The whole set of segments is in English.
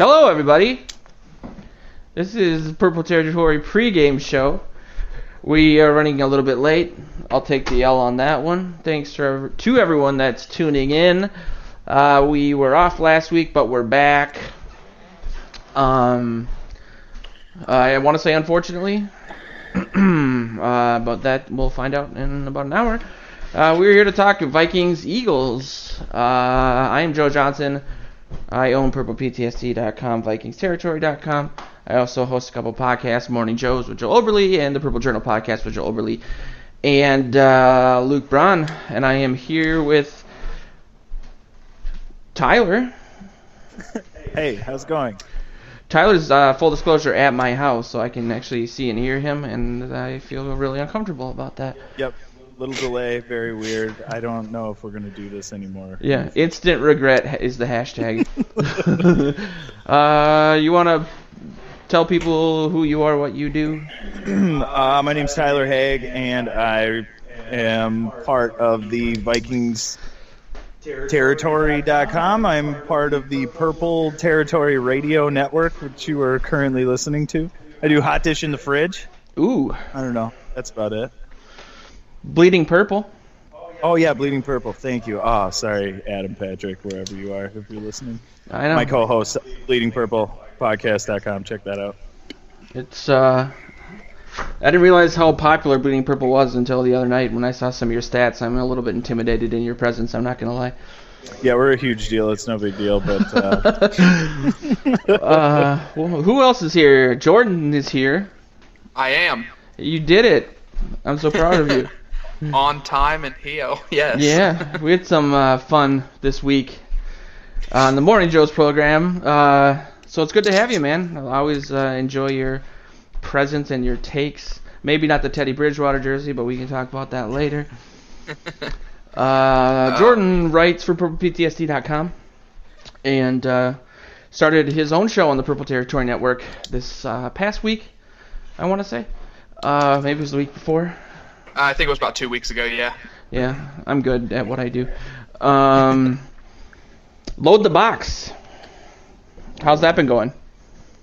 Hello, everybody. This is Purple Territory pregame show. We are running a little bit late. I'll take the L on that one. Thanks to everyone that's tuning in. We were off last week, but we're back. I want to say unfortunately, but that we'll find out in about an hour. We're here to talk Vikings, Eagles. I am Joe Johnson. I own purplePTSD.com, VikingsTerritory.com. I also host a couple podcasts, Morning Joes with Joe Oberle and the Purple Journal podcast with Joe Oberle and Luke Braun. And I am here with Tyler. Hey, how's it going? Tyler's, full disclosure, at my house, so I can actually see and hear him, and I feel really uncomfortable about that. Yep. Little delay, very weird. I don't know if we're going to do this anymore. Yeah, instant regret is the hashtag. You want to tell people who you are, what you do? My name's Tyler Haig, and I am part of the Vikings Territory.com. I'm part of the Purple Territory Radio Network, which you are currently listening to. I do Hot Dish in the Fridge. Ooh. I don't know. That's about it. Bleeding Purple. Oh, yeah, Bleeding Purple. Thank you. Oh, sorry, Adam Patrick, wherever you are, if you're listening. I know. My co-host, Bleeding Purple Podcast.com. Check that out. It's, I didn't realize how popular Bleeding Purple was until the other night when I saw some of your stats. I'm a little bit intimidated in your presence, I'm not going to lie. Yeah, we're a huge deal. It's no big deal, but... Well, who else is here? Jordan is here. I am. You did it. I'm so proud of you. On time and heel, yes. Yeah, we had some fun this week on the Morning Joe's program. So it's good to have you, man. I always enjoy your presence and your takes. Maybe not the Teddy Bridgewater jersey, but we can talk about that later. Jordan writes for purplePTSD.com and started his own show on the Purple Territory Network this past week, I want to say. Maybe it was the week before. I think it was about 2 weeks ago, yeah. Yeah, I'm good at what I do. Load the Box. How's that been going?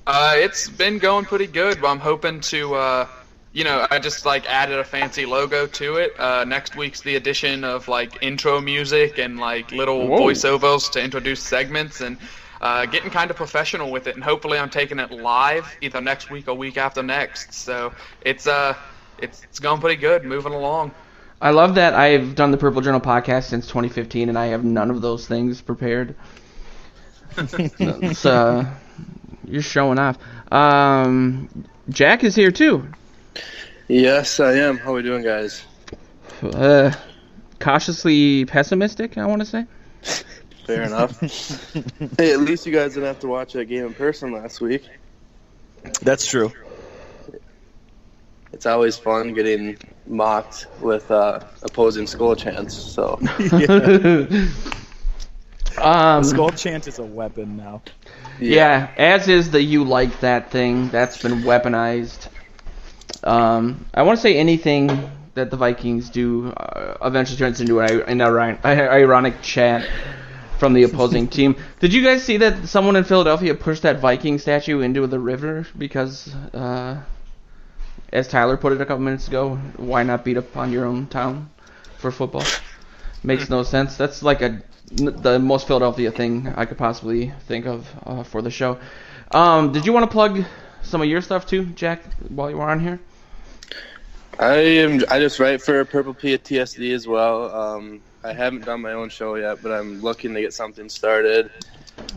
It's been going pretty good. I'm hoping to, I just added a fancy logo to it. Next week's the addition of intro music and little voiceovers to introduce segments and getting kind of professional with it. And hopefully I'm taking it live either next week or week after next. So it's going pretty good, moving along. I love that I've done the Purple Journal podcast since 2015, and I have none of those things prepared. You're showing off. Jack is here, too. Yes, I am. How are we doing, guys? Cautiously pessimistic, I want to say. Fair enough. Hey, at least you guys didn't have to watch that game in person last week. That's true. It's always fun getting mocked with opposing skull chants. So, The skull chant is a weapon now. Yeah, as is the "you like that" thing. That's been weaponized. I want to say anything that the Vikings do eventually turns into an ironic chant from the opposing team. Did you guys see that someone in Philadelphia pushed that Viking statue into the river because... as Tyler put it a couple minutes ago, why not beat up on your own town for football? Makes no sense. That's the most Philadelphia thing I could possibly think of for the show. Did you want to plug some of your stuff too, Jack, while you were on here? I just write for Purple PTSD as well. I haven't done my own show yet, but I'm looking to get something started.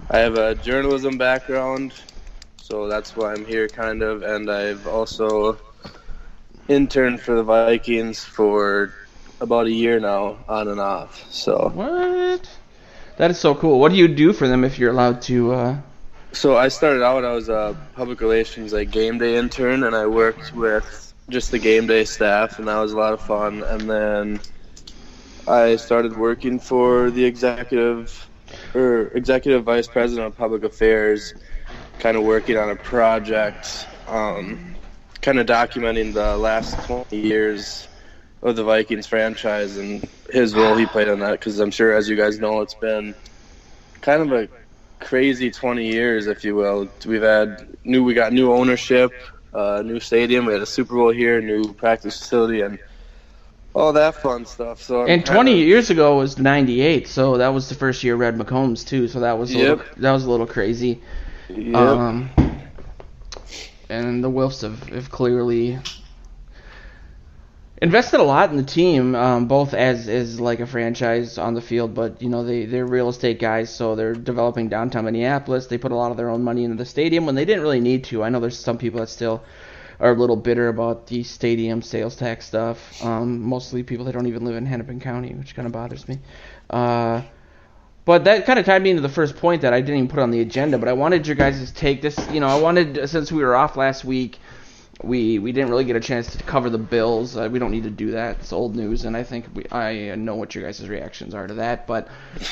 I have a journalism background, so that's why I'm here kind of, and I've also interned for the Vikings for about a year now, on and off. So what? That is so cool. What do you do for them if you're allowed to? So I started out, I was a public relations game day intern, and I worked with just the game day staff, and that was a lot of fun. And then I started working for the executive vice president of public affairs, kind of working on a project, kind of documenting the last 20 years of the Vikings franchise and his role he played on that, because I'm sure, as you guys know, it's been kind of a crazy 20 years, if you will. We got new ownership, new stadium. We had a Super Bowl here, new practice facility, and all that fun stuff. So and 20 years ago was '98, so that was the first year Red McCombs too. So that was a little crazy. Yep. And the Wilfs have clearly invested a lot in the team, both as like a franchise on the field, but they're real estate guys, so they're developing downtown Minneapolis. They put a lot of their own money into the stadium when they didn't really need to. I know there's some people that still are a little bitter about the stadium sales tax stuff. Mostly people that don't even live in Hennepin County, which kind of bothers me. But that kind of tied me into the first point that I didn't even put on the agenda, but I wanted your guys' take. This, since we were off last week, we didn't really get a chance to cover the Bills. We don't need to do that. It's old news, and I think I know what your guys' reactions are to that. But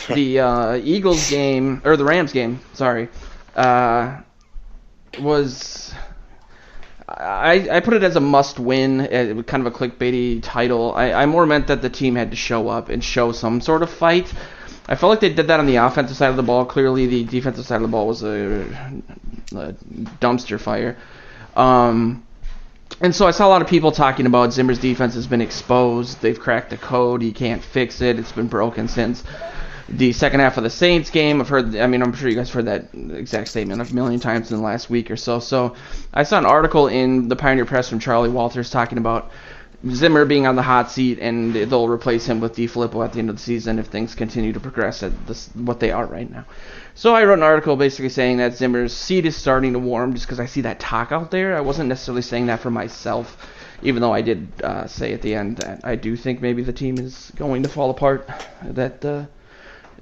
the Eagles game, or the Rams game, sorry, was... I put it as a must-win, kind of a clickbaity title. I more meant that the team had to show up and show some sort of fight. I felt like they did that on the offensive side of the ball. Clearly, the defensive side of the ball was a dumpster fire. And so I saw a lot of people talking about Zimmer's defense has been exposed. They've cracked the code. He can't fix it. It's been broken since the second half of the Saints game. I'm sure you guys heard that exact statement a million times in the last week or so. So I saw an article in the Pioneer Press from Charlie Walters talking about Zimmer being on the hot seat, and they'll replace him with DeFilippo at the end of the season if things continue to progress at what they are right now. So I wrote an article basically saying that Zimmer's seat is starting to warm just because I see that talk out there. I wasn't necessarily saying that for myself, even though I did say at the end that I do think maybe the team is going to fall apart, that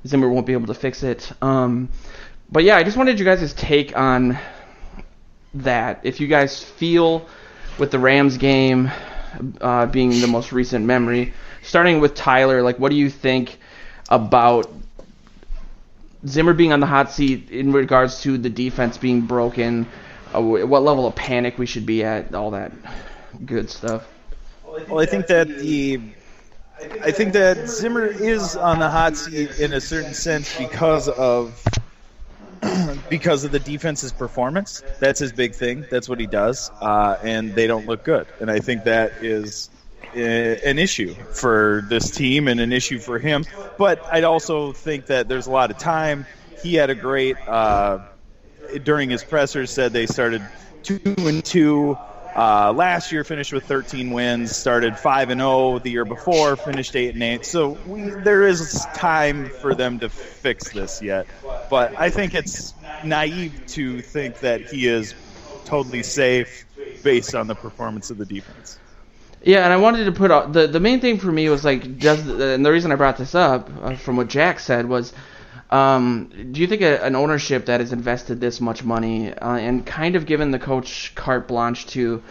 Zimmer won't be able to fix it. But yeah, I just wanted you guys' take on that. If you guys feel with the Rams game being the most recent memory, starting with Tyler, like, what do you think about Zimmer being on the hot seat in regards to the defense being broken? What level of panic we should be at, all that good stuff? Well, I think that Zimmer is on the hot seat in a certain sense because of the defense's performance. That's his big thing. That's what he does, and they don't look good. And I think that is an issue for this team and an issue for him. But I'd also think that there's a lot of time. He had a great during his pressers said they started 2-2. Last year finished with 13 wins, started 5-0 the year before, finished 8-8. So there is time for them to fix this yet. But I think it's naive to think that he is totally safe based on the performance of the defense. Yeah, and I wanted to put out the main thing for me was like, and the reason I brought this up from what Jack said was, do you think an ownership that has invested this much money and kind of given the coach carte blanche to,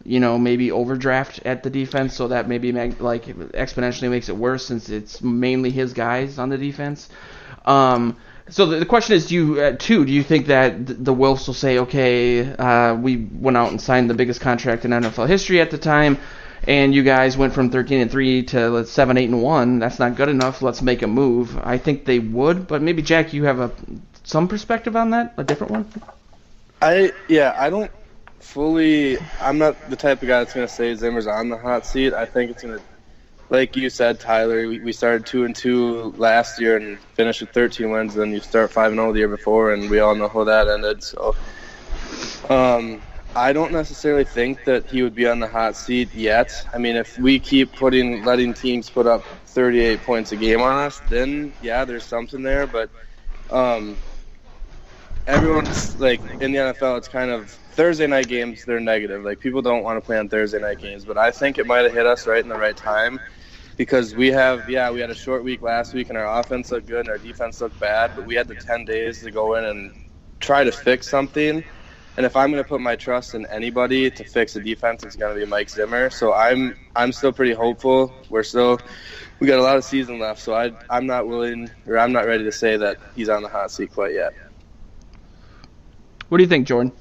maybe overdraft at the defense so that maybe like exponentially makes it worse since it's mainly his guys on the defense? So the question is, do you think that the Wilfs will say, okay, we went out and signed the biggest contract in NFL history at the time, and you guys went from 13-3 to 7-8-1. That's not good enough. Let's make a move. I think they would, but maybe Jack, you have some perspective on that, a different one. I don't fully. I'm not the type of guy that's gonna say Zimmer's on the hot seat. I think it's gonna, like you said, Tyler. We started 2-2 last year and finished with 13 wins. Then you start 5-0 the year before, and we all know how that ended. So, I don't necessarily think that he would be on the hot seat yet. I mean, if we keep letting teams put up 38 points a game on us, then yeah, there's something there. But everyone's like in the NFL, it's kind of Thursday night games. They're negative. Like, people don't want to play on Thursday night games. But I think it might have hit us right in the right time because we had a short week last week and our offense looked good and our defense looked bad. But we had the 10 days to go in and try to fix something. And if I'm going to put my trust in anybody to fix the defense, it's going to be Mike Zimmer. So I'm still pretty hopeful. We got a lot of season left, so I'm not ready to say that he's on the hot seat quite yet. What do you think, Jordan?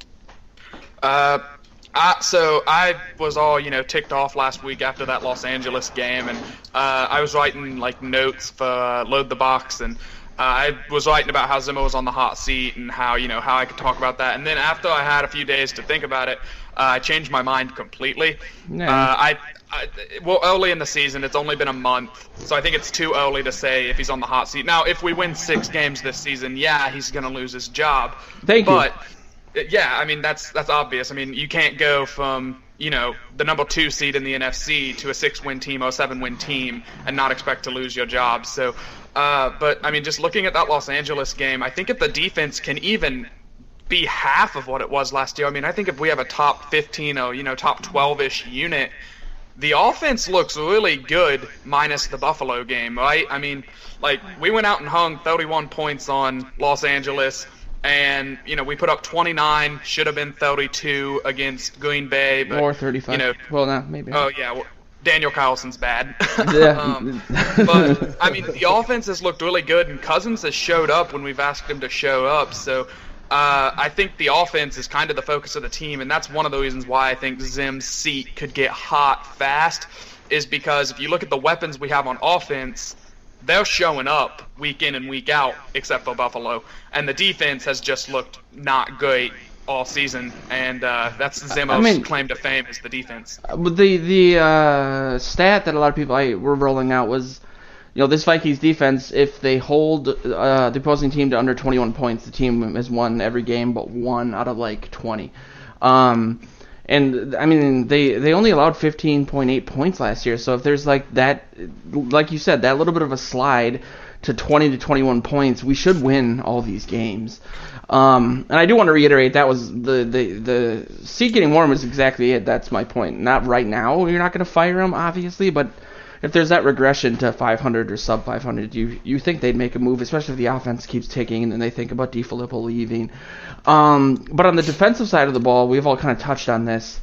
So I was all, ticked off last week after that Los Angeles game, and I was writing like notes for Load the Box, and I was writing about how Zimmer was on the hot seat and how I could talk about that. And then after I had a few days to think about it, I changed my mind completely. Yeah. Well, early in the season, it's only been a month, so I think it's too early to say if he's on the hot seat. Now, if we win 6 games this season, yeah, he's going to lose his job. Thank you. But yeah, I mean that's obvious. I mean, you can't go from the number 2 seed in the NFC to a 6-win team or a 7-win team and not expect to lose your job. So, but I mean, just looking at that Los Angeles game, I think if the defense can even be half of what it was last year, I mean, I think if we have a top 15 or top 12-ish unit, the offense looks really good minus the Buffalo game, right? I mean, like, we went out and hung 31 points on Los Angeles, and, we put up 29, should have been 32 against Green Bay. But, or 35. Well, no, maybe. Oh, yeah, well, Daniel Carlson's bad. Yeah. But, I mean, the offense has looked really good, and Cousins has showed up when we've asked him to show up, so I think the offense is kind of the focus of the team, and that's one of the reasons why I think Zim's seat could get hot fast, is because if you look at the weapons we have on offense, they're showing up week in and week out, except for Buffalo, and the defense has just looked not great all season, and that's Zim's claim to fame is the defense. The stat that a lot of people were rolling out was, this Vikings defense, if they hold the opposing team to under 21 points, the team has won every game but 1 out of 20. And I mean, they only allowed 15.8 points last year. So if there's that, like you said, that little bit of a slide to 20 to 21 points, we should win all these games. And I do want to reiterate, that was the seat getting warm is exactly it. That's my point. Not right now. You're not going to fire him, obviously, but if there's that regression to 500 or sub 500, you think they'd make a move, especially if the offense keeps ticking and then they think about DiFilippo leaving. But on the defensive side of the ball, we've all kind of touched on this.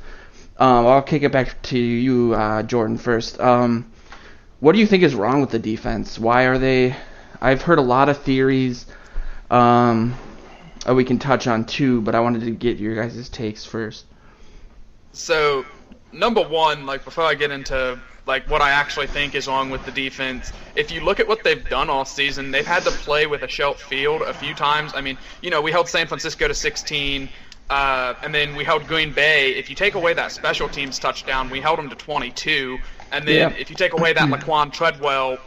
I'll kick it back to you, Jordan, first. What do you think is wrong with the defense? Why are they... I've heard a lot of theories we can touch on too, but I wanted to get your guys' takes first. So, number one, before I get into what I actually think is wrong with the defense, if you look at what they've done all season, they've had to play with a short field a few times. I mean, we held San Francisco to 16, and then we held Green Bay. If you take away that special teams touchdown, we held them to 22, and then if you take away that Laquan Treadwell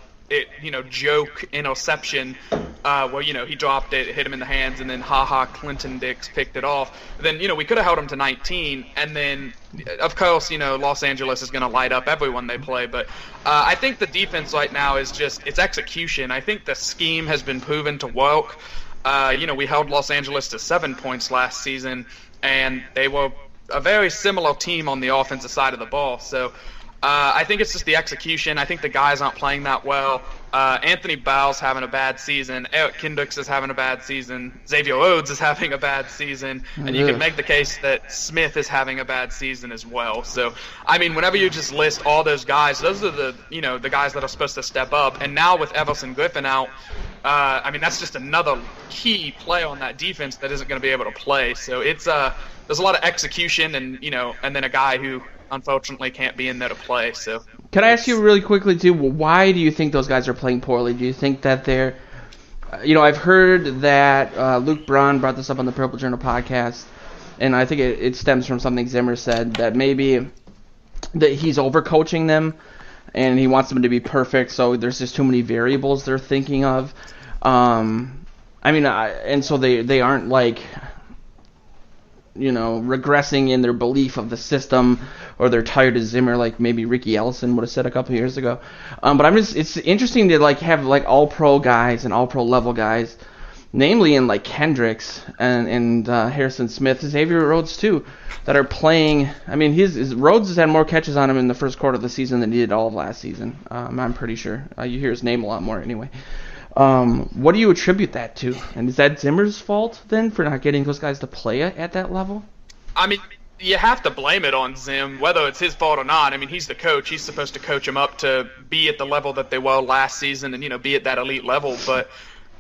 joke interception, where he dropped it, hit him in the hands, and then Clinton Dix picked it off. Then we could have held him to 19, and then of course Los Angeles is going to light up everyone they play. But I think the defense right now is just it's execution. I think the scheme has been proven to work. We held Los Angeles to 7 points last season, and they were a very similar team on the offensive side of the ball. So. I think it's just the execution. I think the guys aren't playing that well. Anthony Bowles having a bad season. Eric Kendricks is having a bad season. Xavier Rhodes is having a bad season. And you can make the case that Smith is having a bad season as well. So, I mean, whenever you just list all those guys, those are the the guys that are supposed to step up. And now with Everson Griffin out, I mean, that's just another key play on that defense that isn't going to be able to play. So it's there's a lot of execution and and then a guy who unfortunately can't be in there to play. So can I ask you really quickly too, why do you think those guys are playing poorly? Do you think that they're I've heard that Luke Braun brought this up on the Purple Journal podcast, and I think it stems from something Zimmer said, that maybe that he's overcoaching them and he wants them to be perfect, so there's just too many variables they're thinking of. And so they aren't regressing in their belief of the system, or they're tired of Zimmer like maybe Ricky Ellison would have said a couple years ago. But it's interesting to have all pro guys and all pro level guys, namely in Kendricks and Harrison Smith, Xavier Rhodes too, that are playing. I mean, his Rhodes has had more catches on him in the first quarter of the season than he did all of last season. I'm pretty sure. You hear his name a lot more anyway. What do you attribute that to? And is that Zimmer's fault then for not getting those guys to play at that level? I mean, you have to blame it on Zim, whether it's his fault or not. I mean, he's the coach. He's supposed to coach them up to be at the level that they were last season and, be at that elite level. But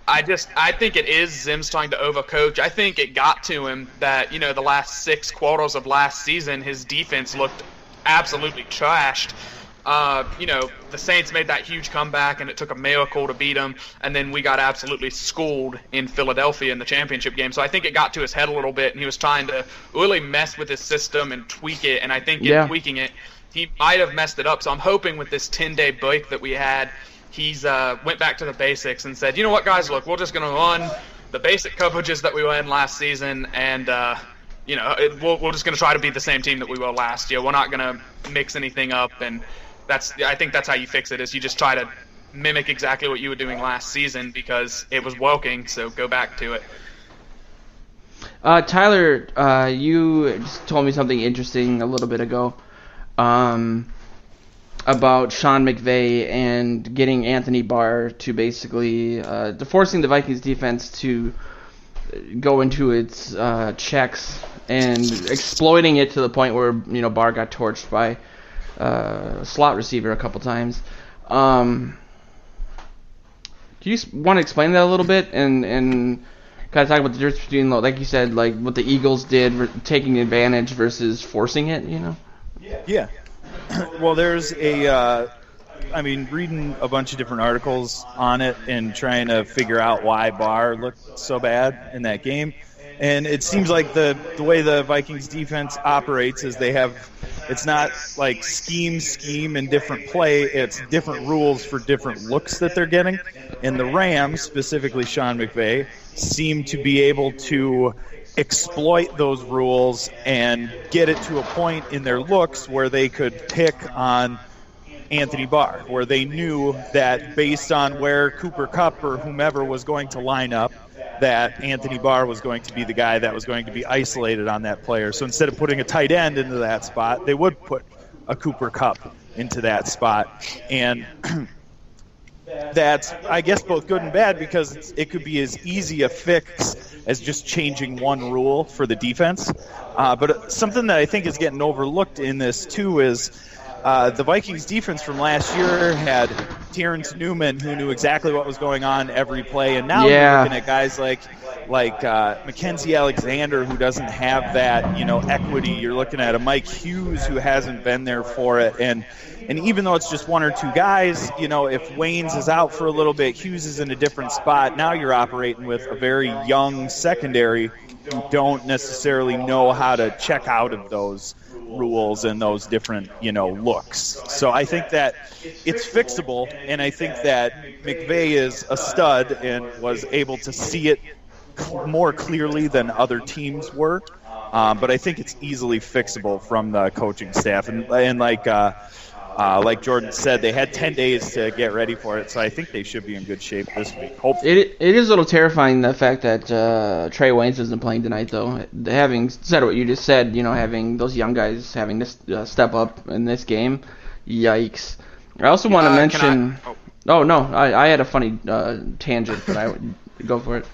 I think it is Zim's trying to overcoach. I think it got to him that, the last 6 quarters of last season, his defense looked absolutely trashed. the Saints made that huge comeback, and it took a miracle to beat them, and then we got absolutely schooled in Philadelphia in the championship game. So I think it got to his head a little bit, and he was trying to really mess with his system and tweak it, and I think in tweaking it, he might have messed it up. So I'm hoping with this 10-day break that we had, he's went back to the basics and said, you know what, guys, look, we're just going to run the basic coverages that we ran last season, and we're just going to try to be the same team that we were last year. We're not going to mix anything up, and I think that's how you fix it, is you just try to mimic exactly what you were doing last season because it was working, so go back to it. Tyler, you just told me something interesting a little bit ago about Sean McVay and getting Anthony Barr to basically forcing the Vikings defense to go into its checks and exploiting it to the point where Barr got torched by slot receiver a couple times. Do you want to explain that a little bit and kind of talk about the difference between, like you said, like what the Eagles did, taking advantage versus forcing it? Yeah. Well, there's reading a bunch of different articles on it and trying to figure out why Barr looked so bad in that game. And it seems like the way the Vikings defense operates is it's not like scheme and different play. It's different rules for different looks that they're getting. And the Rams, specifically Sean McVay, seem to be able to exploit those rules and get it to a point in their looks where they could pick on Anthony Barr, where they knew that based on where Cooper Kupp or whomever was going to line up, that Anthony Barr was going to be the guy that was going to be isolated on that player. So instead of putting a tight end into that spot, they would put a Cooper Kupp into that spot. And that's, I guess, both good and bad because it could be as easy a fix as just changing one rule for the defense. But something that I think is getting overlooked in this, too, is the Vikings defense from last year had Terrence Newman, who knew exactly what was going on every play, and now you're looking at guys like Mackenzie Alexander, who doesn't have that equity. You're looking at a Mike Hughes who hasn't been there for it, and even though it's just one or two guys, if Waynes is out for a little bit, Hughes is in a different spot. Now you're operating with a very young secondary who don't necessarily know how to check out of those rules and those different looks. So I think that it's fixable, and I think that McVay is a stud and was able to see it more clearly than other teams were, but I think it's easily fixable from the coaching staff, and like Jordan said, they had 10 days to get ready for it, so I think they should be in good shape this week, hopefully. It is a little terrifying, the fact that Trey Waynes isn't playing tonight, though. Having said what you just said, having those young guys having to step up in this game, yikes. I also want to mention... I had a funny tangent, but I would go for it.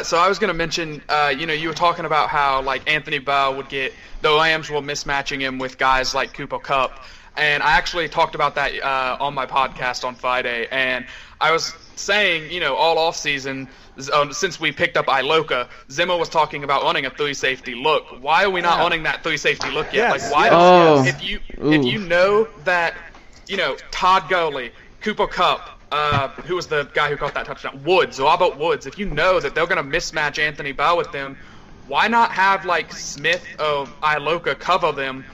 So I was going to mention, you were talking about how, Anthony Barr would get... The Rams were mismatching him with guys like Cooper Kupp. And I actually talked about that on my podcast on Friday. And I was saying, all offseason, since we picked up Iloka, Zimmer was talking about running a 3-safety look. Why are we not running that 3-safety look yet? Yes. If you know that, Todd Gurley, Cooper Kupp, who was the guy who caught that touchdown, Robert Woods, if you know that they're going to mismatch Anthony Barr with them, why not have, Smith or Iloka cover them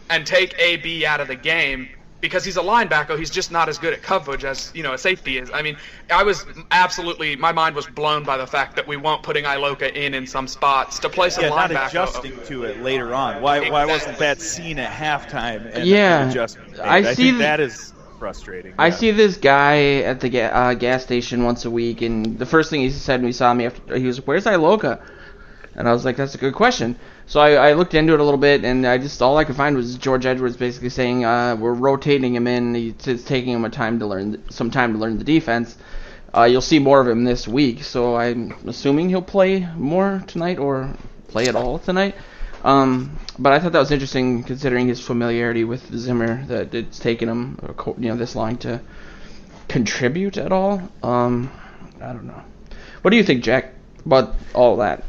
and take AB out of the game? Because he's a linebacker, he's just not as good at coverage as, a safety is. I mean, my mind was blown by the fact that we weren't putting Iloka in some spots to play some linebacker. Not adjusting to it later on. Why wasn't that seen at halftime and adjustment? I think that is frustrating. I see this guy at the gas station once a week, and the first thing he said when he saw me, he was, "Where's Iloka?" And I was like, "That's a good question." So I looked into it a little bit, and all I could find was George Edwards basically saying we're rotating him in. It's taking him some time to learn the defense. You'll see more of him this week, so I'm assuming he'll play more tonight or play at all tonight. But I thought that was interesting considering his familiarity with Zimmer, that it's taken him this long to contribute at all. I don't know. What do you think, Jack, about all that?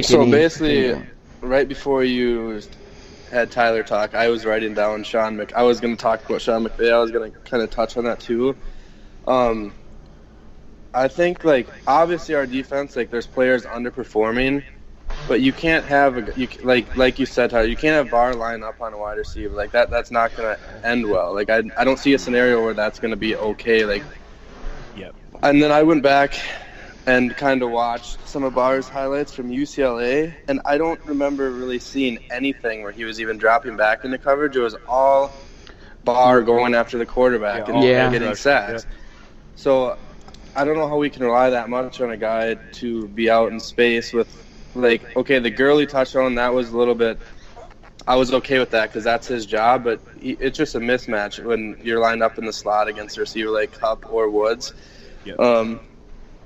So basically, right before you had Tyler talk, I was writing down I was going to talk about Sean McVay. I was going to kind of touch on that too. I think, like, obviously our defense, like, there's players underperforming, but you can't have like you said, Tyler, you can't have Barr line up on a wide receiver like that. That's not going to end well. Like, I don't see a scenario where that's going to be okay. Like, yep. And then I went back and kind of watched some of Barr's highlights from UCLA, and I don't remember really seeing anything where he was even dropping back into coverage. It was all Barr going after the quarterback and getting sacks. Yeah. So I don't know how we can rely that much on a guy to be out in space with, like, okay, the Gurley touchdown, that was a little bit – I was okay with that because that's his job, but it's just a mismatch when you're lined up in the slot against a receiver like Kupp or Woods. Yep.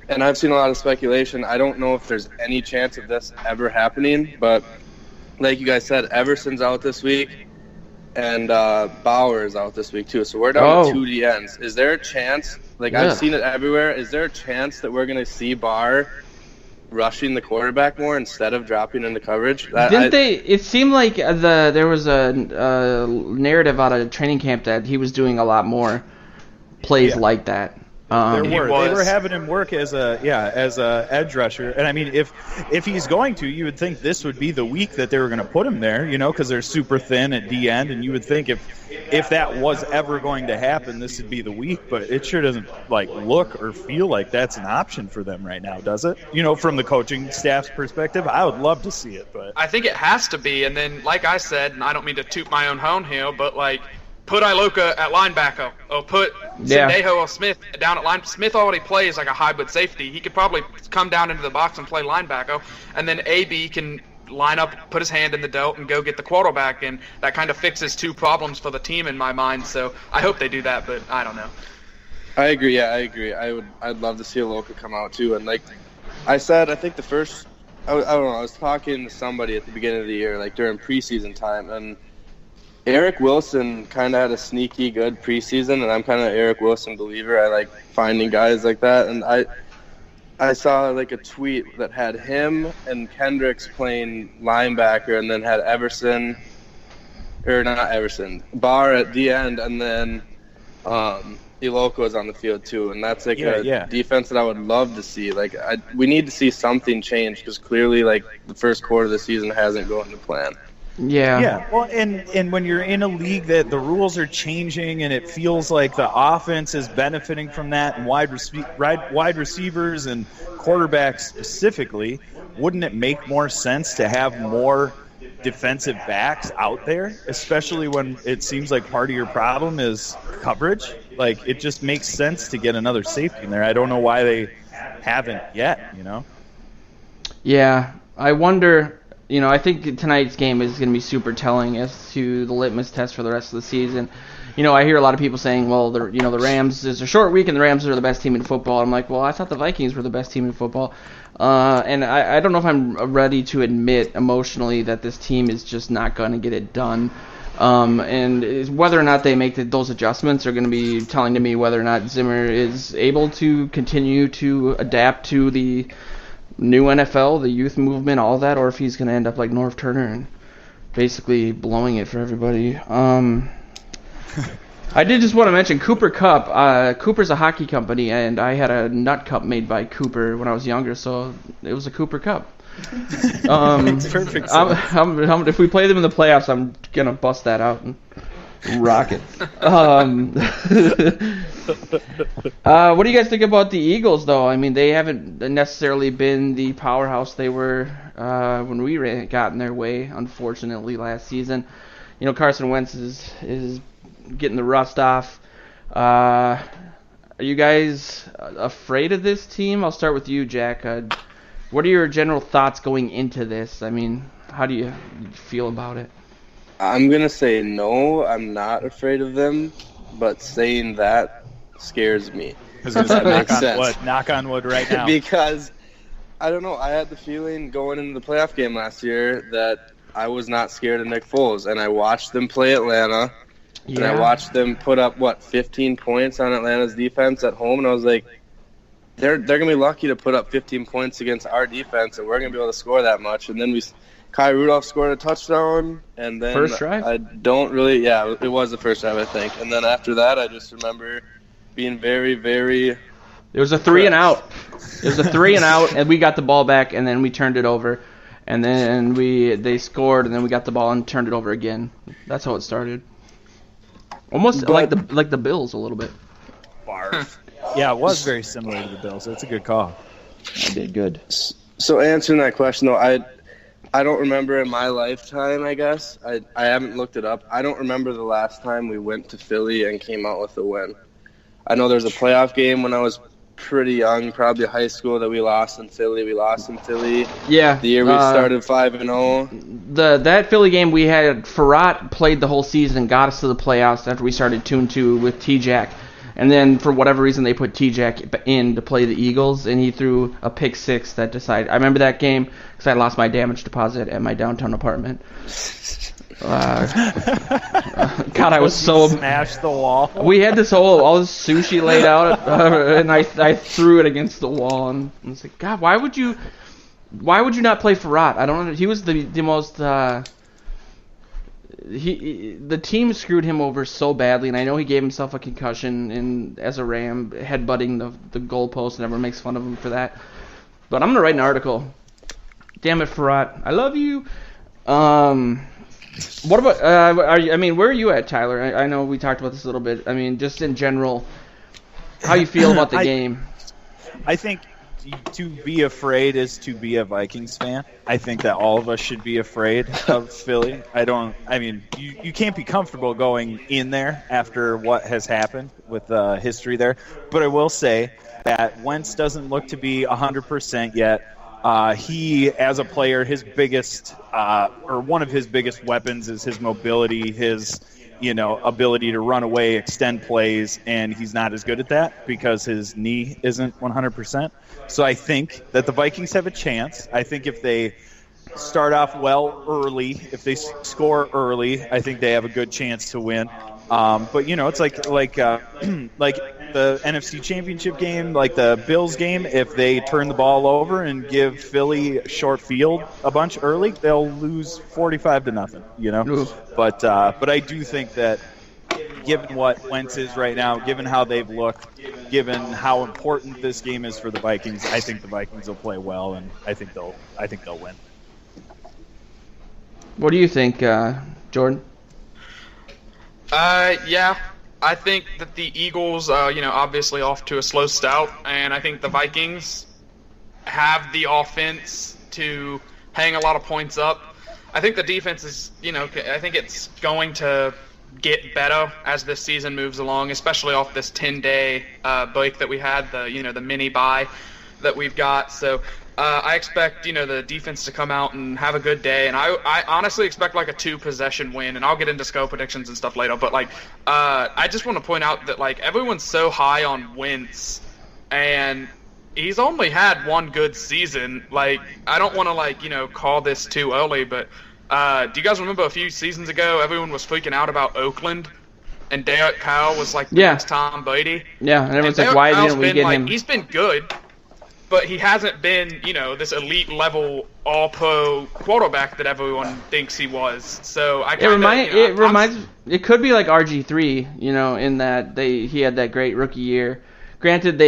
And I've seen a lot of speculation. I don't know if there's any chance of this ever happening, but like you guys said, Everson's out this week, and Bauer is out this week too. So we're down to 2 DNs. Is there a chance, like I've seen it everywhere, is there a chance that we're going to see Barr rushing the quarterback more instead of dropping into coverage? It seemed like there was a narrative out of training camp that he was doing a lot more plays like that. They were having him work as a edge rusher, and I mean, if he's going to, you would think this would be the week that they were going to put him there, you know, because they're super thin at D end, and you would think if that was ever going to happen, this would be the week. But it sure doesn't look or feel like that's an option for them right now, does it? You know, from the coaching staff's perspective, I would love to see it, but I think it has to be. And then, like I said, and I don't mean to toot my own horn here, but like, put Iloka at linebacker, or put Sendejo or Smith down at line. Smith already plays like a hybrid safety. He could probably come down into the box and play linebacker, and then AB can line up, put his hand in the dirt, and go get the quarterback, and that kind of fixes 2 problems for the team in my mind. So I hope they do that, but I don't know. I agree. Yeah, I agree. I'd love to see Iloka come out too. And like I said, I think the first, I don't know, I was talking to somebody at the beginning of the year, like during preseason time, and Eric Wilson kind of had a sneaky good preseason, and I'm kind of an Eric Wilson believer. I like finding guys like that, and I saw like a tweet that had him and Kendricks playing linebacker, and then had Barr at the end, and then Iloka was on the field too, and that's like a defense that I would love to see. Like we need to see something change because clearly like the first quarter of the season hasn't gone to plan. Yeah. Well, and when you're in a league that the rules are changing and it feels like the offense is benefiting from that, and wide receivers and quarterbacks specifically, wouldn't it make more sense to have more defensive backs out there, especially when it seems like part of your problem is coverage? Like, it just makes sense to get another safety in there. I don't know why they haven't yet, you know? Yeah, I wonder. You know, I think tonight's game is going to be super telling as to the litmus test for the rest of the season. You know, I hear a lot of people saying, well, the Rams is a short week and the Rams are the best team in football. I'm like, well, I thought the Vikings were the best team in football. And I don't know if I'm ready to admit emotionally that this team is just not going to get it done. And whether or not they make those adjustments are going to be telling to me whether or not Zimmer is able to continue to adapt to the new NFL, the youth movement, all that, or if he's going to end up like Norv Turner and basically blowing it for everybody. I did just want to mention Cooper Cup. Cooper's a hockey company, and I had a nut cup made by Cooper when I was younger, so it was a Cooper Cup. Makes perfect sense. If we play them in the playoffs, I'm going to bust that out and rock it. What do you guys think about the Eagles, though? I mean, they haven't necessarily been the powerhouse they were when we got in their way, unfortunately, last season. You know, Carson Wentz is getting the rust off. Are you guys afraid of this team? I'll start with you, Jack. What are your general thoughts going into this? I mean, how do you feel about it? I'm going to say no, I'm not afraid of them, but saying that scares me. Does that make sense? Knock on wood right now. Because, I don't know, I had the feeling going into the playoff game last year that I was not scared of Nick Foles, and I watched them play Atlanta, and I watched them put up, 15 points on Atlanta's defense at home, and I was like, they're gonna be lucky to put up 15 points against our defense, and we're gonna be able to score that much. And then Kai Rudolph scored a touchdown, and then first drive. I don't really, yeah, it was the first drive, I think. And then after that, I just remember being very, very. It was a 3 and out. It was a 3 and out, and we got the ball back, and then we turned it over, and then they scored, and then we got the ball and turned it over again. That's how it started. Almost like the Bills a little bit. Barf. Yeah, it was very similar to the Bills. That's a good call. I did good. So answering that question, though, I don't remember in my lifetime, I guess. I haven't looked it up. I don't remember the last time we went to Philly and came out with a win. I know there's a playoff game when I was pretty young, probably high school, that we lost in Philly. Yeah. The year we started 5-0. That Philly game, we had Farrat played the whole season and got us to the playoffs after we started 2-2 with T-Jack. And then for whatever reason they put T-Jack in to play the Eagles, and he threw a pick six that decided. I remember that game because I lost my damage deposit at my downtown apartment. God, I was so smashed the wall. We had all this sushi laid out, and I threw it against the wall, and I was like, God, why would you not play Farrat? I don't know. He was the most. The team screwed him over so badly, and I know he gave himself a concussion and as a Ram, headbutting the goalpost, and everyone makes fun of him for that. But I'm gonna write an article. Damn it, Farrat, I love you. What about? Where are you at, Tyler? I know we talked about this a little bit. I mean, just in general, how you feel about the game? I think to be afraid is to be a Vikings fan. I think that all of us should be afraid of Philly. You can't be comfortable going in there after what has happened with history there. But I will say that Wentz doesn't look to be 100% yet. He, as a player, his biggest or one of his biggest weapons is his mobility, his ability to run away, extend plays, and he's not as good at that because his knee isn't 100%. So I think that the Vikings have a chance. I think if they start off well early, if they score early, I think they have a good chance to win. But it's like the NFC Championship game, like the Bills game. If they turn the ball over and give Philly short field a bunch early, they'll lose 45-0. But I do think that given what Wentz is right now, given how they've looked, given how important this game is for the Vikings, I think the Vikings will play well, and I think they'll win. What do you think, Jordan? Yeah, I think that the Eagles, obviously off to a slow start, and I think the Vikings have the offense to hang a lot of points up. I think the defense is, I think it's going to get better as this season moves along, especially off this 10-day break that we had, the mini bye that we've got. So I expect, the defense to come out and have a good day, and I honestly expect like a 2-possession win, and I'll get into score predictions and stuff later, but I just want to point out that everyone's so high on Wentz, and he's only had one good season. I don't want to call this too early, but do you guys remember a few seasons ago everyone was freaking out about Oakland, and Derek Carr was the next Tom Brady? Yeah, and everyone's like, why didn't we get him? He's been good, but he hasn't been, this elite level all-pro quarterback that everyone thinks he was. So I it could be like RG3, in that he had that great rookie year. Granted,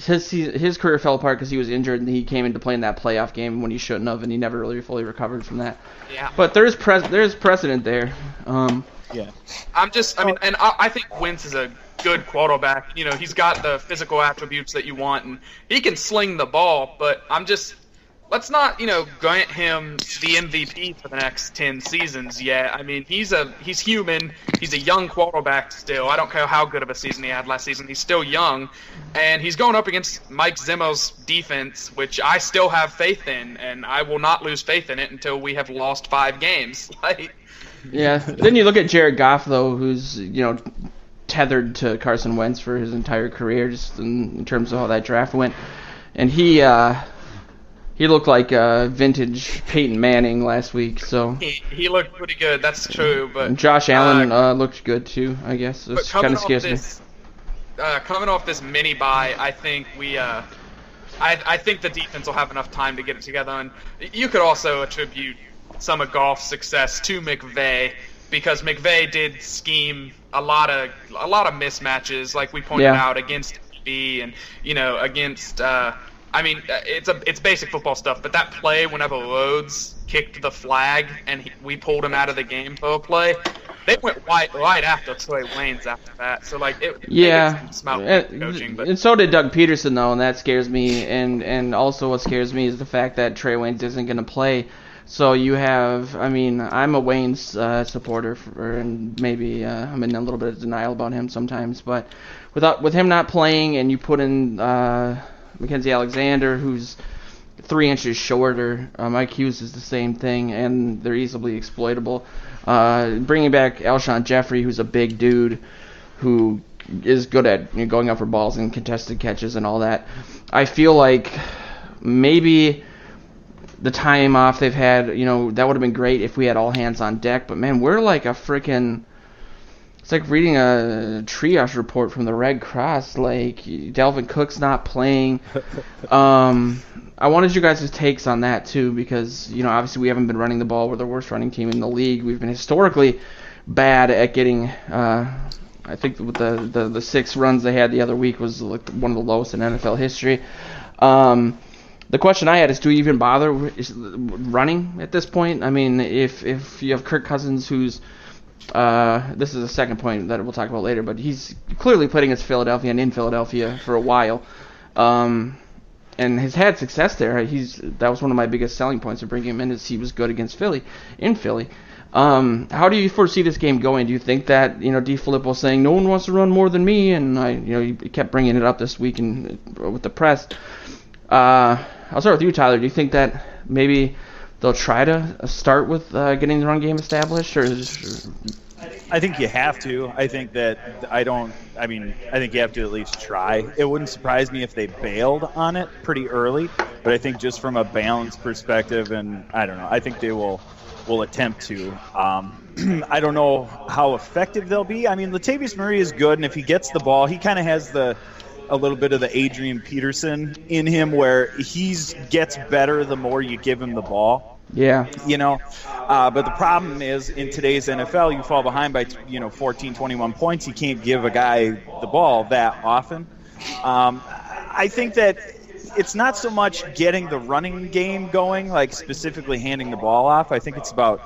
his career fell apart because he was injured, and he came into playing that playoff game when he shouldn't have, and he never really fully recovered from that. Yeah. But there's precedent there. Yeah. I think Wentz is a good quarterback. He's got the physical attributes that you want, and he can sling the ball, but let's not, grant him the MVP for the next 10 seasons yet. I mean, he's human. He's a young quarterback still. I don't care how good of a season he had last season. He's still young, and he's going up against Mike Zimmer's defense, which I still have faith in, and I will not lose faith in it until we have lost 5 games. Yeah. Then you look at Jared Goff, though, who's, tethered to Carson Wentz for his entire career, just in terms of how that draft went. And he looked like vintage Peyton Manning last week. So he looked pretty good. That's true. But Josh Allen looked good too. I guess it kind of scares me. coming off this mini bye, I think I think the defense will have enough time to get it together. And you could also attribute some of Goff's success to McVay, because McVay did scheme a lot of mismatches, like we pointed out, against B and against. It's basic football stuff, but that play whenever Rhodes kicked the flag and we pulled him out of the game for a play, they went right after Troy Waynes after that. So coaching, but. And so did Doug Peterson though, and that scares me. And also what scares me is the fact that Trey Waynes isn't going to play. So you have, I'm a Waynes supporter, and maybe I'm in a little bit of denial about him sometimes. But with him not playing, and you put in Mackenzie Alexander, who's 3 inches shorter, Mike Hughes is the same thing, and they're easily exploitable. Bringing back Alshon Jeffrey, who's a big dude, who is good at going up for balls and contested catches and all that. I feel like maybe the time off they've had, that would have been great if we had all hands on deck. But man, we're like it's like reading a triage report from the Red Cross. Like, Dalvin Cook's not playing. I wanted you guys' takes on that too, because obviously we haven't been running the ball. We're the worst running team in the league. We've been historically bad at getting. I think with the 6 runs they had the other week was like one of the lowest in NFL history. The question I had is, do you even bother running at this point? I mean, if you have Kirk Cousins, who's this is a second point that we'll talk about later, but he's clearly played against Philadelphia and in Philadelphia for a while, and has had success there. That was one of my biggest selling points of bringing him in, is he was good against Philly. How do you foresee this game going? Do you think that DeFilippo saying no one wants to run more than me, and he kept bringing it up this week with the press? I'll start with you, Tyler. Do you think that maybe they'll try to start with getting the run game established, or I think you have to. I think you have to at least try. It wouldn't surprise me if they bailed on it pretty early, but I think just from a balance perspective, and I don't know, I think they will attempt to. I don't know how effective they'll be. I mean, Latavius Murray is good, and if he gets the ball, he kind of has a little bit of the Adrian Peterson in him, where he gets better the more you give him the ball. Yeah. But the problem is, in today's NFL, you fall behind by 14, 21 points. You can't give a guy the ball that often. I think that it's not so much getting the running game going, like specifically handing the ball off. I think it's about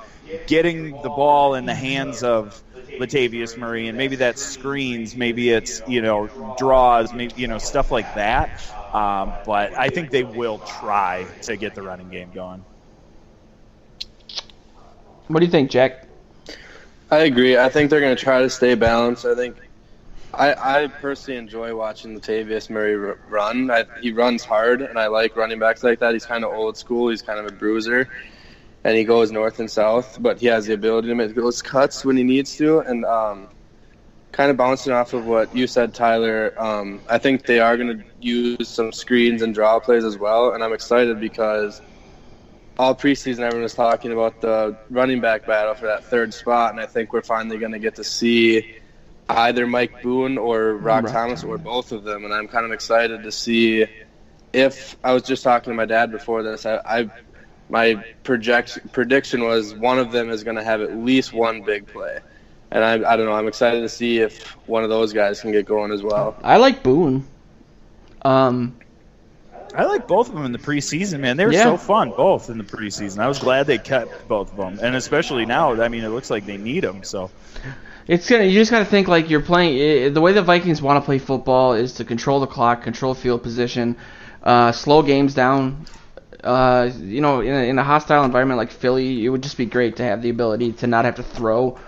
getting the ball in the hands of Latavius Murray, and maybe that's screens, maybe it's draws, maybe stuff like that. But I think they will try to get the running game going. What do you think, Jack? I agree. I think they're going to try to stay balanced. I think I personally enjoy watching Latavius Murray run. He runs hard, and I like running backs like that. He's kind of old school. He's kind of a bruiser, and he goes north and south, but he has the ability to make those cuts when he needs to. And kind of bouncing off of what you said, Tyler, I think they are going to use some screens and draw plays as well, and I'm excited because all preseason everyone was talking about the running back battle for that 3rd spot, and I think we're finally going to get to see either Mike Boone or Rock Thomas or both of them, and I'm kind of excited to see if – I was just talking to my dad before this. My prediction was one of them is going to have at least one big play. And I don't know. I'm excited to see if one of those guys can get going as well. I like Boone. I like both of them in the preseason, man. They were so fun, both in the preseason. I was glad they kept both of them, and especially now. I mean, it looks like they need them. So you just got to think like you're playing. The way the Vikings want to play football is to control the clock, control field position, slow games down. In a hostile environment like Philly, it would just be great to have the ability to not have to throw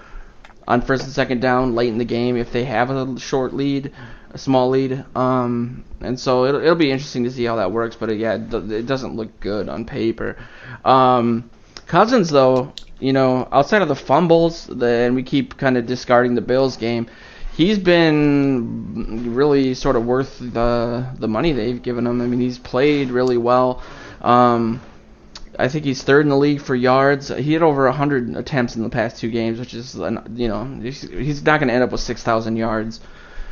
on 1st and 2nd down late in the game if they have a short lead, a small lead. And so it'll be interesting to see how that works. But it doesn't look good on paper. Cousins, though, outside of the fumbles, and we keep kind of discarding the Bills game, he's been really sort of worth the money they've given him. I mean, he's played really well. I think he's 3rd in the league for yards. He had over 100 attempts in the past 2 games, which is, he's not going to end up with 6,000 yards.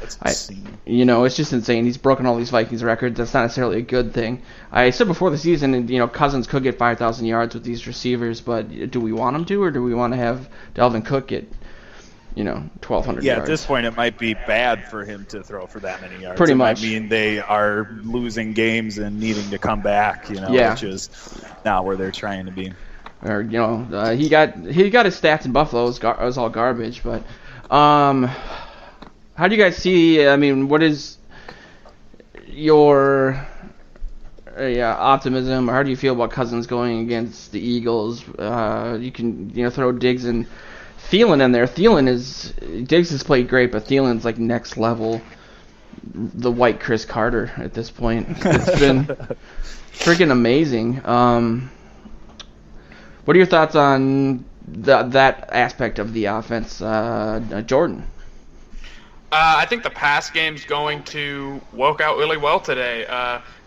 That's insane. It's just insane. He's broken all these Vikings records. That's not necessarily a good thing. I said before the season, Cousins could get 5,000 yards with these receivers, but do we want him to, or do we want to have Dalvin Cook get 1,200 yards? Yeah, at this point, it might be bad for him to throw for that many yards. Pretty much. Might mean they are losing games and needing to come back, Yeah. which is not where they're trying to be. Or he got his stats in Buffalo. It was all garbage. But how do you guys see? I mean, what is your optimism, or how do you feel about Cousins going against the Eagles? You can throw Diggs and Thielen in there. Diggs has played great, but Thielen's like next level, the white Chris Carter at this point. It's been freaking amazing. What are your thoughts on that aspect of the offense, Jordan? I think the pass game's going to work out really well today,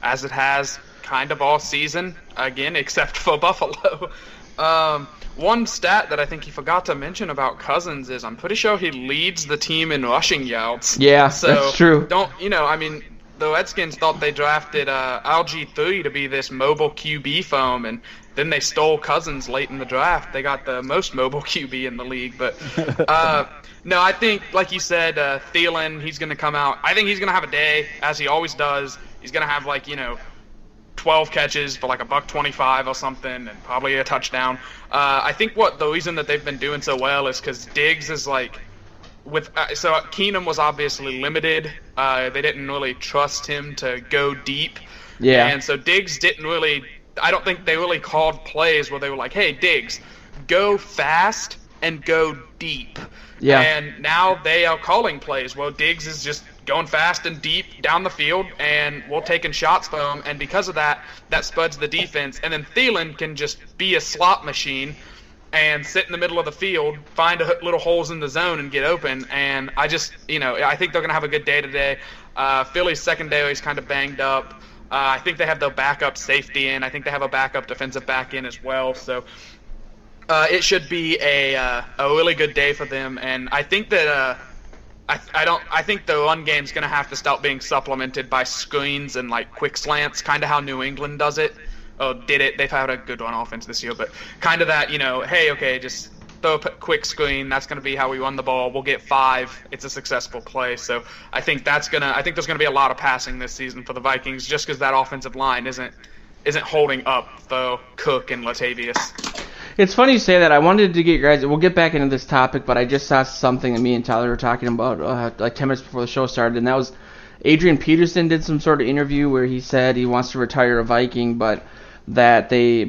as it has kind of all season, again, except for Buffalo. One stat that I think you forgot to mention about Cousins is I'm pretty sure he leads the team in rushing yards. Yeah, so that's true. The Redskins thought they drafted RG3 to be this mobile QB foam, and then they stole Cousins late in the draft. They got the most mobile QB in the league. But no, I think, like you said, Thielen, he's going to come out. I think he's going to have a day, as he always does. He's going to have 12 catches for like $125 or something, and probably a touchdown. I think the reason that they've been doing so well is because Diggs is so Keenum was obviously limited. They didn't really trust him to go deep. Yeah. And so Diggs didn't really. I don't think they really called plays where they were like, "Hey, Diggs, go fast and go deep." Yeah. And now they are calling plays. Well, Diggs is just going fast and deep down the field, and we're taking shots from him. And because of that, that spuds the defense. And then Thielen can just be a slot machine and sit in the middle of the field, find little holes in the zone and get open. And I just, I think they're going to have a good day today. Philly's secondary is kind of banged up. I think they have their backup safety in. I think they have a backup defensive back in as well. So it should be a really good day for them. And I think that I think the run game's going to have to start being supplemented by screens and quick slants, kind of how New England does it. Did it. They've had a good run offense this year, but kind of that, hey, okay, just throw a quick screen. That's going to be how we run the ball. We'll get 5. It's a successful play. So I think there's going to be a lot of passing this season for the Vikings, just because that offensive line isn't holding up for Cook and Latavius. It's funny you say that. I wanted to get you guys. We'll get back into this topic, but I just saw something that me and Tyler were talking about 10 minutes before the show started, and that was Adrian Peterson did some sort of interview where he said he wants to retire a Viking, but that the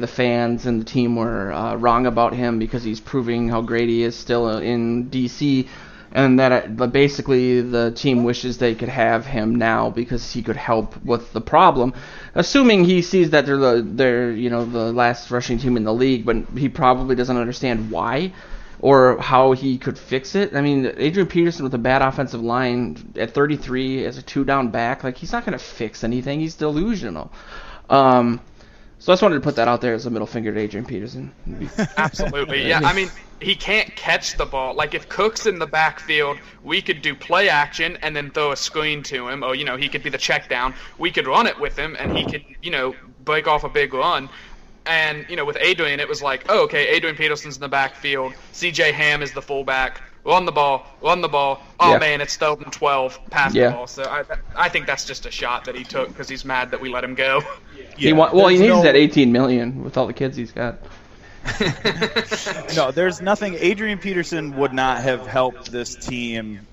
fans and the team were wrong about him because he's proving how great he is still in DC, and that basically the team wishes they could have him now because he could help with the problem. Assuming he sees that they're the last rushing team in the league, but he probably doesn't understand why or how he could fix it. I mean, Adrian Peterson with a bad offensive line at 33 as a 2-down back, he's not going to fix anything. He's delusional. So I just wanted to put that out there as a middle finger to Adrian Peterson. Absolutely. Yeah, I mean, he can't catch the ball. If Cook's in the backfield, we could do play action and then throw a screen to him. Or, he could be the check down. We could run it with him, and he could, break off a big run. And, with Adrian, it was okay, Adrian Peterson's in the backfield. C.J. Ham is the fullback. Run the ball. Oh, yeah. Man, it's 3rd and 12. Pass the ball. So I think that's just a shot that he took because he's mad that we let him go. Yeah, he needs that $18 million with all the kids he's got. No, there's nothing. Adrian Peterson would not have helped this team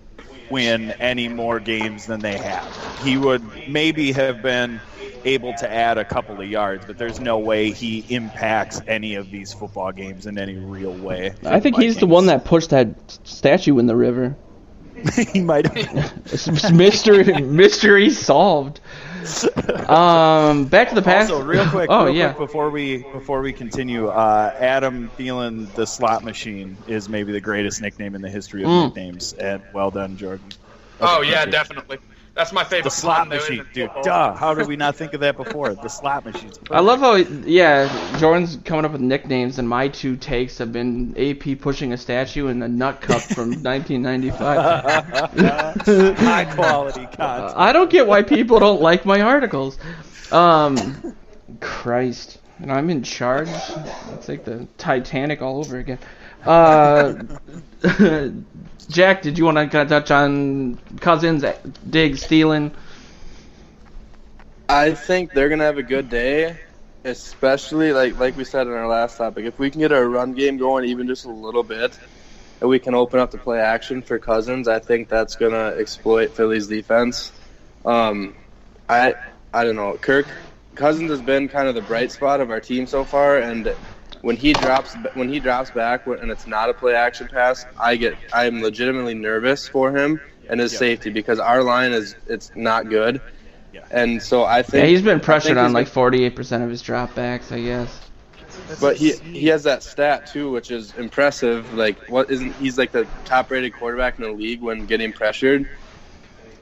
win any more games than they have. He would maybe have been able to add a couple of yards, but there's no way he impacts any of these football games in any real way. I think he's the one that pushed that statue in the river. He might have. Mystery solved. Back to the past. Also, real quick, quick before we continue, Adam Thielen, the slot machine, is maybe the greatest nickname in the history of nicknames. And well done, Jordan. Okay, yeah, definitely. That's my favorite. The slot pun, though, machine, isn't dude. it? Duh. How did we not think of that before? The slot machine. I love how, Jordan's coming up with nicknames, and my two takes have been AP pushing a statue and a nut cup from 1995. High quality content. I don't get why people don't like my articles. Christ. I'm in charge. It's like the Titanic all over again. Jack, did you want to touch on Cousins, Diggs, Thielen? I think they're gonna have a good day, especially like we said in our last topic. If we can get our run game going even just a little bit, and we can open up the play action for Cousins, I think that's gonna exploit Philly's defense. I don't know. Cousins has been kind of the bright spot of our team so far, and when he drops back and it's not a play action pass, I'm legitimately nervous for him and his safety, because our line it's not good. Yeah. And so I think he's been pressured on like 48% of his dropbacks, I guess. But he has that stat too, which is impressive. Like, he's like the top rated quarterback in the league when getting pressured.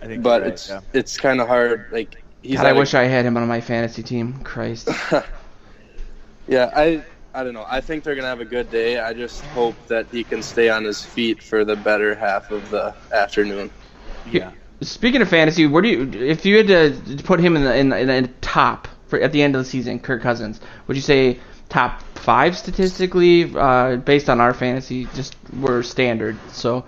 I think but you're right, it's kind of hard. Like, God, I wish I had him on my fantasy team. Christ. Yeah, I don't know. I think they're gonna have a good day. I just hope that he can stay on his feet for the better half of the afternoon. Yeah. Speaking of fantasy, where do you, if you had to put him in the top at the end of the season, Kirk Cousins, would you say top 5 statistically, based on our fantasy? Just we're standard. So,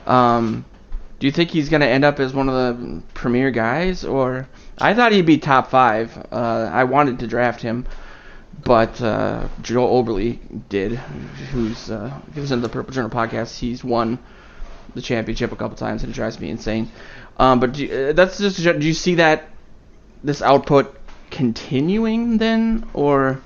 do you think he's gonna end up as one of the premier guys, or I thought he'd be top 5. I wanted to draft him, but Joe Oberly did, who's gives into the Purple Journal podcast. He's won the championship a couple times, and it drives me insane. But do you see that this output continuing then, or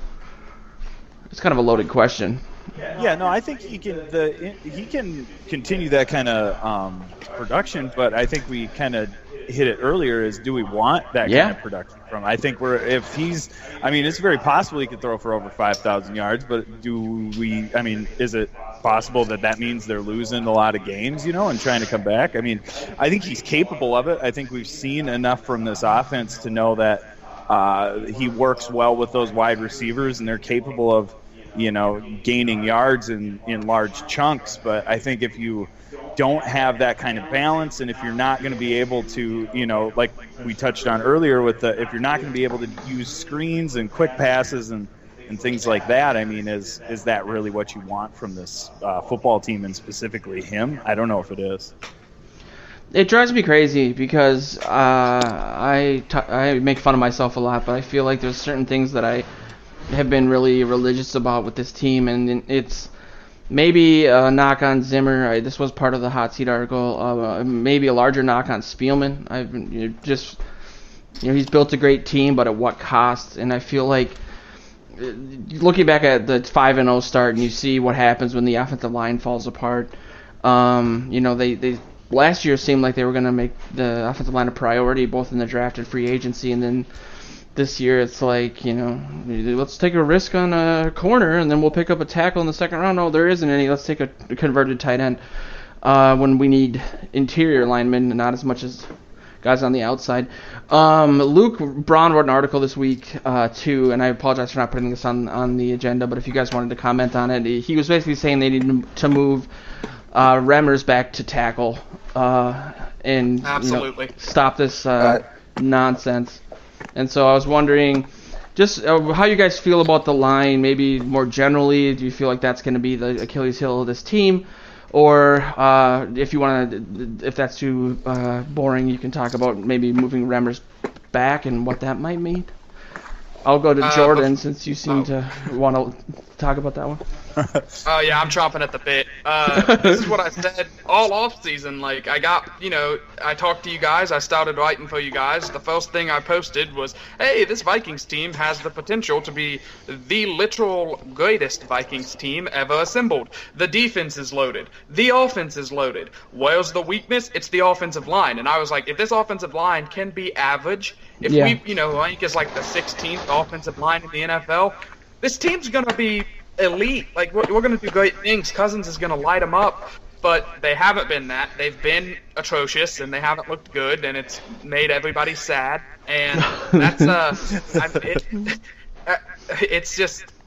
it's kind of a loaded question? Yeah, no, I think he can continue that kind of production, but I think we kind of hit it earlier. Is do we want that kind of production from? I think it's very possible he could throw for over 5,000 yards, but do we? I mean, is it possible that means they're losing a lot of games, and trying to come back? I mean, I think he's capable of it. I think we've seen enough from this offense to know that he works well with those wide receivers, and they're capable of gaining yards in large chunks. But I think if you don't have that kind of balance, and if you're not going to be able to, like we touched on earlier if you're not going to be able to use screens and quick passes and things like that, I mean, is that really what you want from this football team, and specifically him? I don't know if it is. It drives me crazy because I make fun of myself a lot, but I feel like there's certain things that I have been really religious about with this team, and it's maybe a knock on Zimmer. This was part of the hot seat article. Maybe a larger knock on Spielman. He's built a great team, but at what cost? And I feel like looking back at the 5-0 start, and you see what happens when the offensive line falls apart. They last year seemed like they were going to make the offensive line a priority, both in the draft and free agency, and then this year it's like, let's take a risk on a corner and then we'll pick up a tackle in the second round. No, there isn't any. Let's take a converted tight end when we need interior linemen, not as much as guys on the outside. Luke Braun wrote an article this week too, and I apologize for not putting this on the agenda, but if you guys wanted to comment on it, he was basically saying they need to move Remmers back to tackle and absolutely stop this nonsense. And so I was wondering just how you guys feel about the line, maybe more generally. Do you feel like that's going to be the Achilles heel of this team? Or if that's too boring, you can talk about maybe moving Remmers back and what that might mean. I'll go to Jordan since you seem to want to talk about that one. Oh, yeah, I'm chomping at the bit. This is what I said all off season. Like, I talked to you guys. I started writing for you guys. The first thing I posted was, hey, this Vikings team has the potential to be the literal greatest Vikings team ever assembled. The defense is loaded. The offense is loaded. Where's the weakness? It's the offensive line. And I was like, if this offensive line can be average, if we, rank as like the 16th offensive line in the NFL, this team's going to be elite. Like, we're going to do great things. Cousins is going to light them up. but they haven't been that. They've been atrocious, and they haven't looked good, and it's made everybody sad. And that's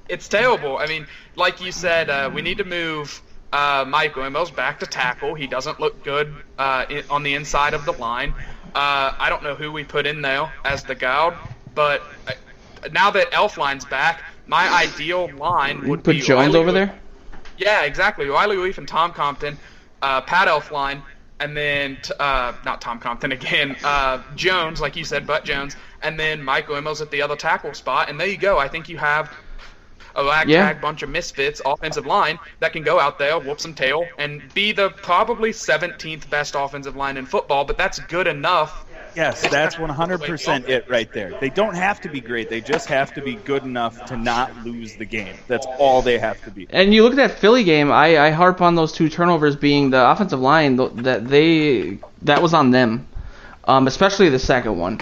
it's terrible. I mean, like you said, we need to move Mike Emmels back to tackle. He doesn't look good on the inside of the line. I don't know who we put in there as the guard, but now that Elfline's back, my ideal line would put be Jones Riley over there. Yeah, exactly. Riley Leaf and Tom Compton, Pat Elfline, and then not Tom Compton again, Jones, like you said, Butt Jones, and then Mike Emmels at the other tackle spot. And there you go. I think you have a ragtag bunch of misfits offensive line that can go out there, whoop some tail, and be the probably 17th best offensive line in football. But that's good enough. Yes, that's 100% it right there. They don't have to be great. They just have to be good enough to not lose the game. That's all they have to be. And you look at that Philly game, I harp on those 2 turnovers being the offensive line, that was on them, especially the second one.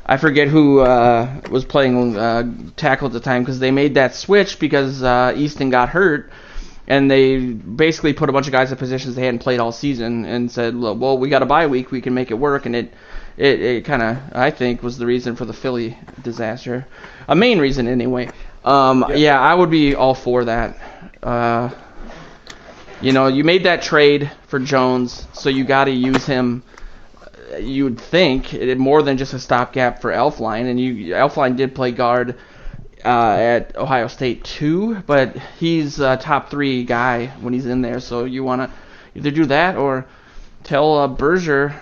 I forget who was playing tackle at the time because they made that switch because Easton got hurt, and they basically put a bunch of guys in positions they hadn't played all season and said, well, we got a bye week, we can make it work, and it kind of, I think, was the reason for the Philly disaster. A main reason, anyway. Yeah, I would be all for that. You made that trade for Jones, so you got to use him, you would think, more than just a stopgap for Elfline. And Elfline did play guard at Ohio State, too, but he's a top 3 guy when he's in there, so you want to either do that or tell Berger,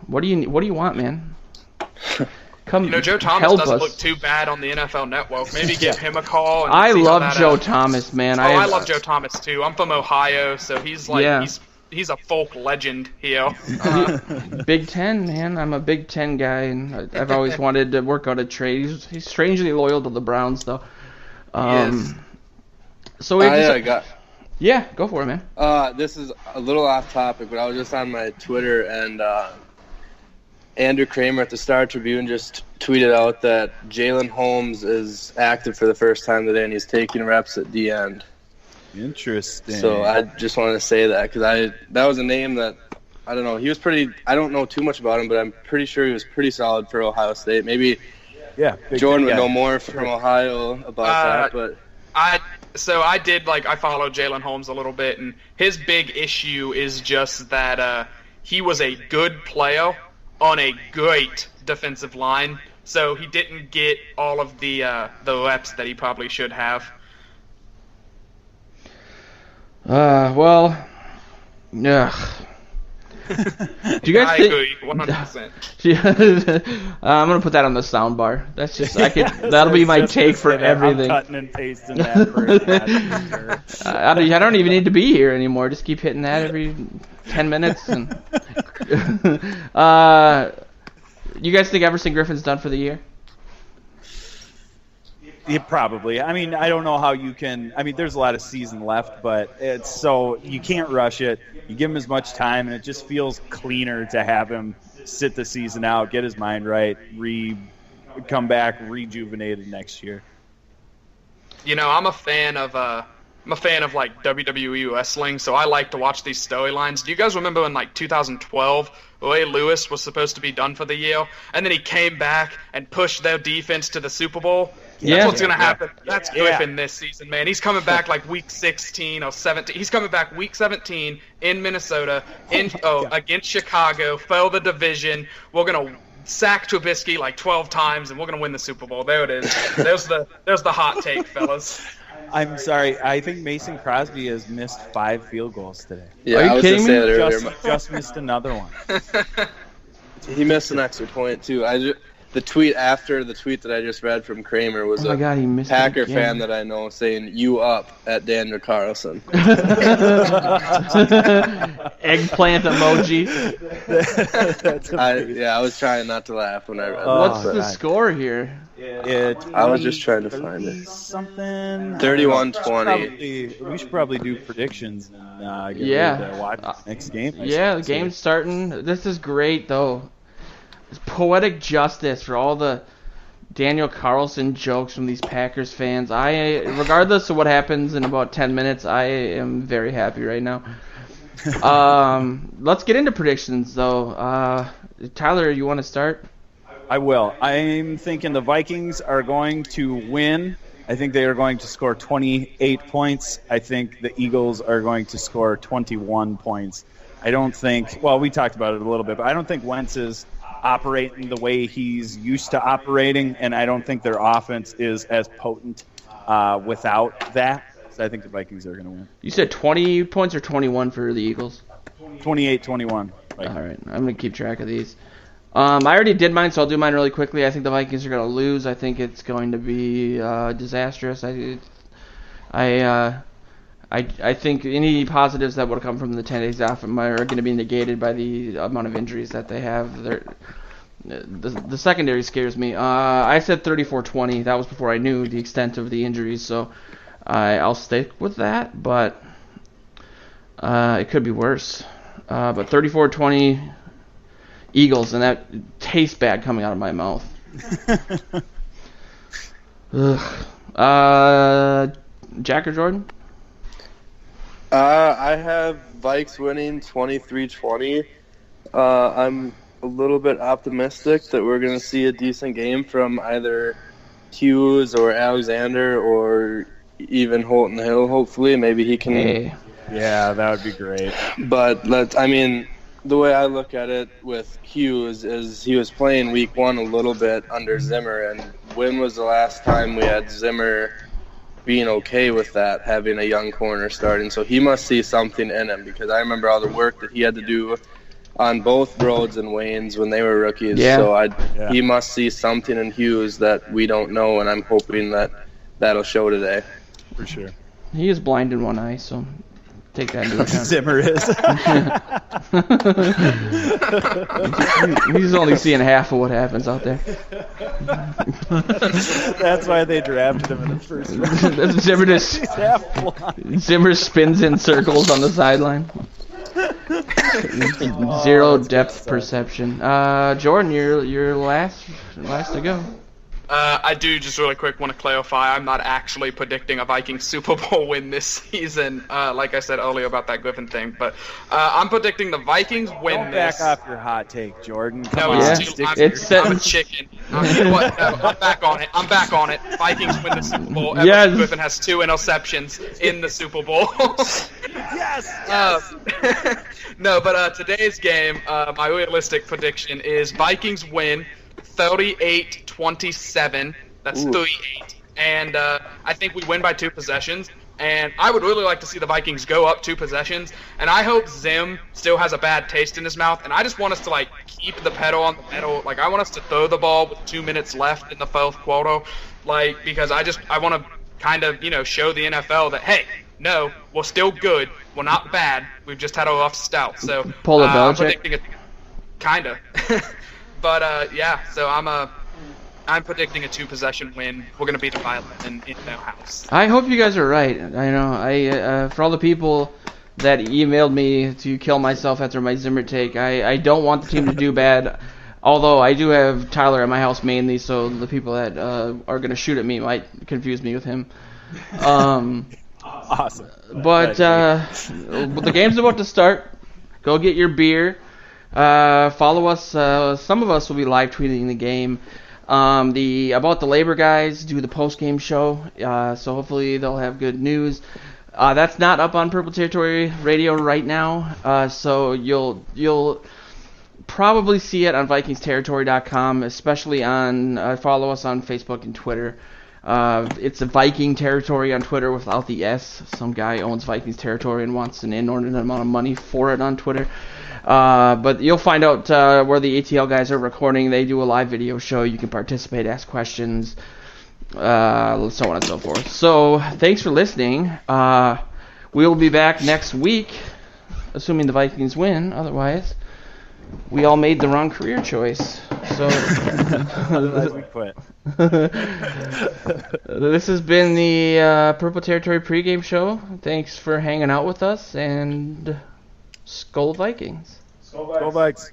what do you want, man? Come, Joe Thomas doesn't look too bad on the NFL Network. Maybe give him a call. And I see love how that Joe Thomas, man. I love Joe Thomas too. I'm from Ohio, so he's like he's a folk legend here. Big Ten, man. I'm a Big Ten guy, and I've always wanted to work out a trade. He's strangely loyal to the Browns, though. Yes. So yeah, go for it, man. This is a little off topic, but I was just on my Twitter, and Andrew Kramer at the Star Tribune just tweeted out that Jalen Holmes is active for the first time today, and he's taking reps at the end. Interesting. So I just wanted to say that because that was a name that, I don't know, he was pretty, I don't know too much about him, but I'm pretty sure he was pretty solid for Ohio State. Maybe Jordan would know more from Ohio about that, but... I followed Jalen Holmes a little bit, and his big issue is just that he was a good player on a great defensive line, so he didn't get all of the reps that he probably should have. Well, yeah. Do you guys I agree, 100%. I'm gonna put that on the sound bar. That's just that'll be my take for everything. I'm cutting and pasting that. I don't even need to be here anymore. Just keep hitting that every 10 minutes. And you guys think Everson Griffin's done for the year? Yeah, probably. I mean, I don't know how you can. I mean, there's a lot of season left, but you can't rush it. You give him as much time, and it just feels cleaner to have him sit the season out, get his mind right, come back rejuvenated next year. I'm a fan of like WWE wrestling, so I like to watch these storylines. Do you guys remember in like 2012, Ray Lewis was supposed to be done for the year, and then he came back and pushed their defense to the Super Bowl? That's what's going to happen. That's Griffin this season, man. He's coming back like week 16 or 17. He's coming back week 17 in Minnesota, against Chicago, for the division. We're going to sack Trubisky like 12 times, and we're going to win the Super Bowl. There it is. There's the hot take, fellas. I'm sorry. I think Mason Crosby has missed 5 field goals today. Yeah, Are you kidding me? Just missed another one. He missed an extra point, too. The tweet after the tweet that I just read from Kramer was a Packer fan that I know saying, "You up" at Daniel Carlson. Eggplant emoji. I was trying not to laugh when I read that. What's the score here? I was just trying to find it. Something 31-20. We should probably do predictions and get ready to watch the next game. The game's starting. This is great, though. It's poetic justice for all the Daniel Carlson jokes from these Packers fans. Regardless of what happens in about 10 minutes, I am very happy right now. Let's get into predictions, though. Tyler, you want to start? I will. I'm thinking the Vikings are going to win. I think they are going to score 28 points. I think the Eagles are going to score 21 points. I don't think, well, we talked about it a little bit, but I don't think Wentz is operating the way he's used to operating, and I don't think their offense is as potent without that. So I think the Vikings are going to win. You said 20 points or 21 for the Eagles? 28-21. All right, I'm going to keep track of these. I already did mine, so I'll do mine really quickly. I think the Vikings are going to lose. I think it's going to be disastrous. I think any positives that would come from the 10 days off are going to be negated by the amount of injuries that they have. The secondary scares me. I said 34-20. That was before I knew the extent of the injuries, so I'll stick with that, but it could be worse. But 34-20 Eagles, and that tastes bad coming out of my mouth. Jack or Jordan? I have Vikes winning 23-20. I'm a little bit optimistic that we're going to see a decent game from either Hughes or Alexander or even Holton Hill, hopefully. Maybe he can... Hey. Yeah, that would be great. But, the way I look at it with Hughes is he was playing week 1 a little bit under Zimmer, and when was the last time we had Zimmer being okay with that, having a young corner starting? So he must see something in him, because I remember all the work that he had to do on both Rhodes and Waynes when they were rookies. Yeah. So he must see something in Hughes that we don't know, and I'm hoping that that'll show today. For sure. He is blind in one eye, so take that into account. Zimmer is. He's only seeing half of what happens out there. That's why they drafted him in the first round. Zimmer spins in circles on the sideline. Zero depth perception. Jordan, you're last to go. I do just really quick want to clarify, I'm not actually predicting a Vikings Super Bowl win this season, like I said earlier about that Griffin thing, but I'm predicting the Vikings win Don't this. back off your hot take, Jordan. Come No, on. I'm a chicken. You know what? No, I'm back on it. Vikings win the Super Bowl. Yes. Griffin has 2 interceptions in the Super Bowl. Yes! No, but today's game, my realistic prediction is Vikings win 38-27. That's 38. And I think we win by 2 possessions. And I would really like to see the Vikings go up 2 possessions. And I hope Zim still has a bad taste in his mouth. And I just want us to, keep the pedal on the metal. I want us to throw the ball with 2 minutes left in the fourth quarter. Because I want to kind of, show the NFL that, hey, no, we're still good. We're not bad. We've just had a rough stout. So Pull a I'm Belichick? predicting it. Kind of. But, so I'm predicting a 2-possession win. We're going to beat the Violent in their house. I hope you guys are right. I know. For all the people that emailed me to kill myself after my Zimmer take, I don't want the team to do bad. Although I do have Tyler at my house mainly, so the people that are going to shoot at me might confuse me with him. Awesome. But the game's about to start. Go get your beer. Follow us. Some of us will be live tweeting the game. About the Labor guys do the post game show. So hopefully they'll have good news. That's not up on Purple Territory Radio right now. So you'll probably see it on VikingsTerritory.com, especially on follow us on Facebook and Twitter. It's a Viking Territory on Twitter without the S. Some guy owns Vikings Territory and wants an inordinate amount of money for it on Twitter. But you'll find out where the ATL guys are recording. They do a live video show. You can participate, ask questions, so on and so forth. So thanks for listening. We'll be back next week, assuming the Vikings win. Otherwise, we all made the wrong career choice. So Otherwise we quit. This has been the Purple Territory pregame show. Thanks for hanging out with us, and Skull Vikings. Go Vikes.